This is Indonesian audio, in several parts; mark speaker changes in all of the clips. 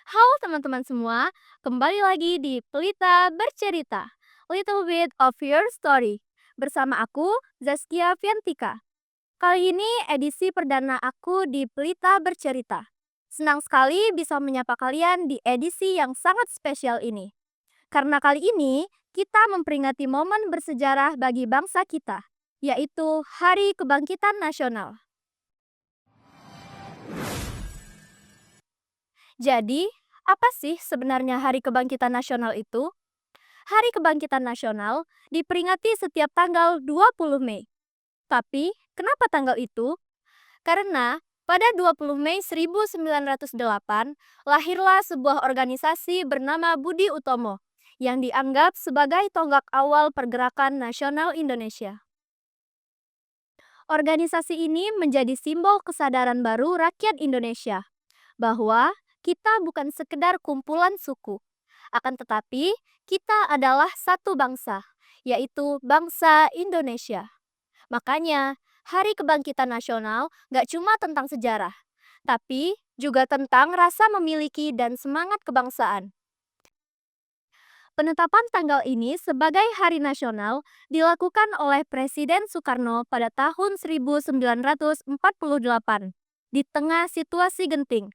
Speaker 1: Halo teman-teman semua, kembali lagi di Pelita Bercerita, Little Bit of Your Story. Bersama aku, Zaskia Fiantika. Kali ini edisi perdana aku di Pelita Bercerita. Senang sekali bisa menyapa kalian di edisi yang sangat spesial ini. Karena kali ini, kita memperingati momen bersejarah bagi bangsa kita, yaitu Hari Kebangkitan Nasional. Jadi, apa sih sebenarnya Hari Kebangkitan Nasional itu? Hari Kebangkitan Nasional diperingati setiap tanggal 20 Mei. Tapi, kenapa tanggal itu? Karena pada 20 Mei 1908, lahirlah sebuah organisasi bernama Budi Utomo yang dianggap sebagai tonggak awal pergerakan nasional Indonesia. Organisasi ini menjadi simbol kesadaran baru rakyat Indonesia bahwa kita bukan sekedar kumpulan suku, akan tetapi kita adalah satu bangsa, yaitu bangsa Indonesia. Makanya, Hari Kebangkitan Nasional gak cuma tentang sejarah, tapi juga tentang rasa memiliki dan semangat kebangsaan. Penetapan tanggal ini sebagai Hari Nasional dilakukan oleh Presiden Soekarno pada tahun 1948 di tengah situasi genting,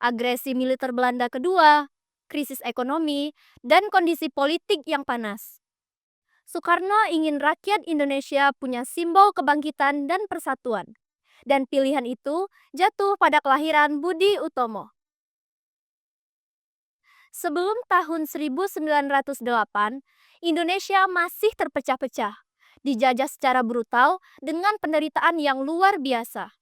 Speaker 1: agresi militer Belanda kedua, krisis ekonomi, dan kondisi politik yang panas. Soekarno ingin rakyat Indonesia punya simbol kebangkitan dan persatuan. Dan pilihan itu jatuh pada kelahiran Budi Utomo. Sebelum tahun 1908, Indonesia masih terpecah-pecah, dijajah secara brutal dengan penderitaan yang luar biasa.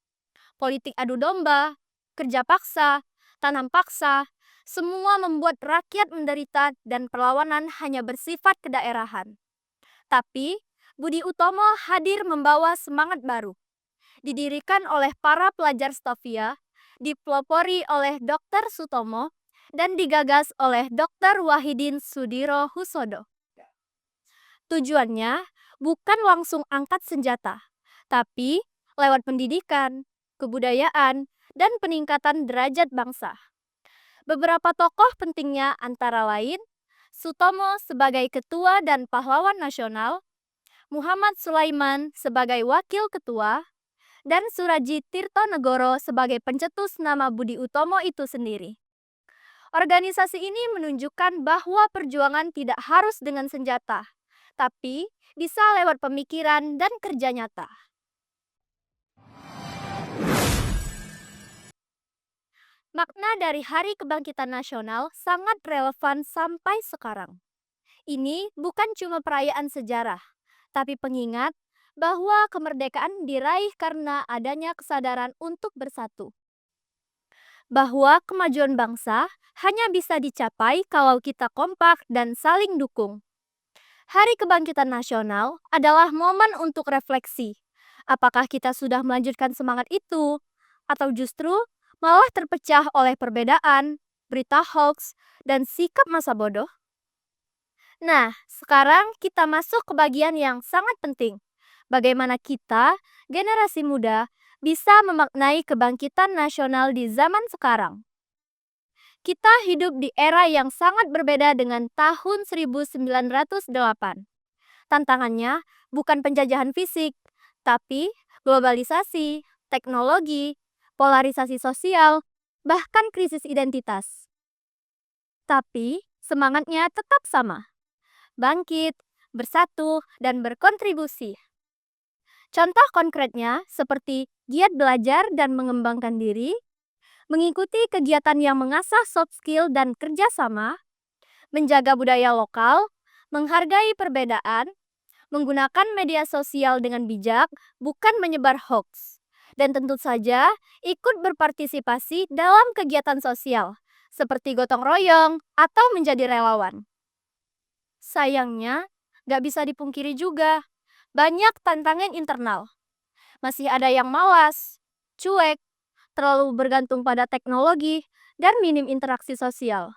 Speaker 1: Politik adu domba, kerja paksa, tanam paksa, semua membuat rakyat menderita dan perlawanan hanya bersifat kedaerahan. Tapi, Budi Utomo hadir membawa semangat baru. Didirikan oleh para pelajar Stovia, dipelopori oleh Dr. Sutomo, dan digagas oleh Dr. Wahidin Sudirohusodo. Tujuannya bukan langsung angkat senjata, tapi lewat pendidikan, kebudayaan, dan peningkatan derajat bangsa. Beberapa tokoh pentingnya antara lain Sutomo sebagai ketua dan pahlawan nasional, Muhammad Sulaiman sebagai wakil ketua, dan Suraji Tirtonegoro sebagai pencetus nama Budi Utomo itu sendiri. Organisasi ini menunjukkan bahwa perjuangan tidak harus dengan senjata, tapi bisa lewat pemikiran dan kerja nyata. Makna dari Hari Kebangkitan Nasional sangat relevan sampai sekarang. Ini bukan cuma perayaan sejarah, tapi pengingat bahwa kemerdekaan diraih karena adanya kesadaran untuk bersatu. Bahwa kemajuan bangsa hanya bisa dicapai kalau kita kompak dan saling dukung. Hari Kebangkitan Nasional adalah momen untuk refleksi. Apakah kita sudah melanjutkan semangat itu? Atau justru malah terpecah oleh perbedaan, berita hoax, dan sikap masa bodoh? Nah, sekarang kita masuk ke bagian yang sangat penting. Bagaimana kita, generasi muda, bisa memaknai kebangkitan nasional di zaman sekarang. Kita hidup di era yang sangat berbeda dengan tahun 1908. Tantangannya bukan penjajahan fisik, tapi globalisasi, teknologi, polarisasi sosial, bahkan krisis identitas. Tapi semangatnya tetap sama, bangkit, bersatu, dan berkontribusi. Contoh konkretnya seperti giat belajar dan mengembangkan diri, mengikuti kegiatan yang mengasah soft skill dan kerjasama, menjaga budaya lokal, menghargai perbedaan, menggunakan media sosial dengan bijak, bukan menyebar hoax. Dan tentu saja ikut berpartisipasi dalam kegiatan sosial, seperti gotong royong atau menjadi relawan. Sayangnya, gak bisa dipungkiri juga, banyak tantangan internal. Masih ada yang malas, cuek, terlalu bergantung pada teknologi, dan minim interaksi sosial.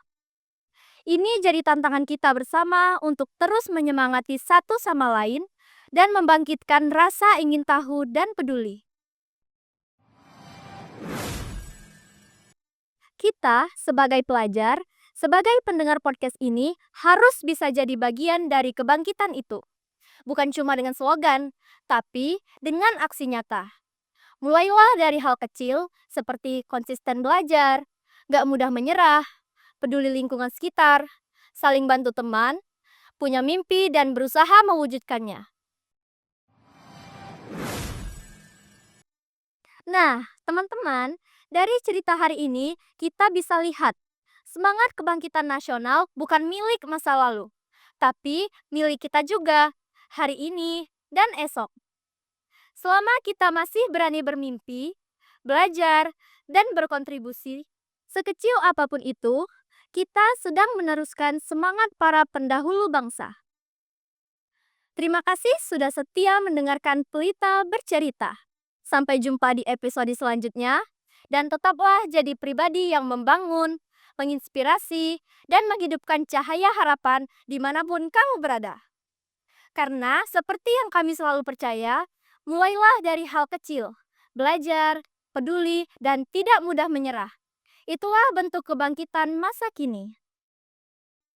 Speaker 1: Ini jadi tantangan kita bersama untuk terus menyemangati satu sama lain dan membangkitkan rasa ingin tahu dan peduli. Kita sebagai pelajar, sebagai pendengar podcast ini harus bisa jadi bagian dari kebangkitan itu. Bukan cuma dengan slogan, tapi dengan aksi nyata. Mulailah dari hal kecil seperti konsisten belajar, gak mudah menyerah, peduli lingkungan sekitar, saling bantu teman, punya mimpi dan berusaha mewujudkannya. Nah, teman-teman, dari cerita hari ini kita bisa lihat semangat kebangkitan nasional bukan milik masa lalu, tapi milik kita juga hari ini dan esok. Selama kita masih berani bermimpi, belajar, dan berkontribusi, sekecil apapun itu, kita sedang meneruskan semangat para pendahulu bangsa. Terima kasih sudah setia mendengarkan Pelita Bercerita. Sampai jumpa di episode selanjutnya, dan tetaplah jadi pribadi yang membangun, menginspirasi, dan menghidupkan cahaya harapan dimanapun kamu berada. Karena seperti yang kami selalu percaya, mulailah dari hal kecil, belajar, peduli, dan tidak mudah menyerah. Itulah bentuk kebangkitan masa kini.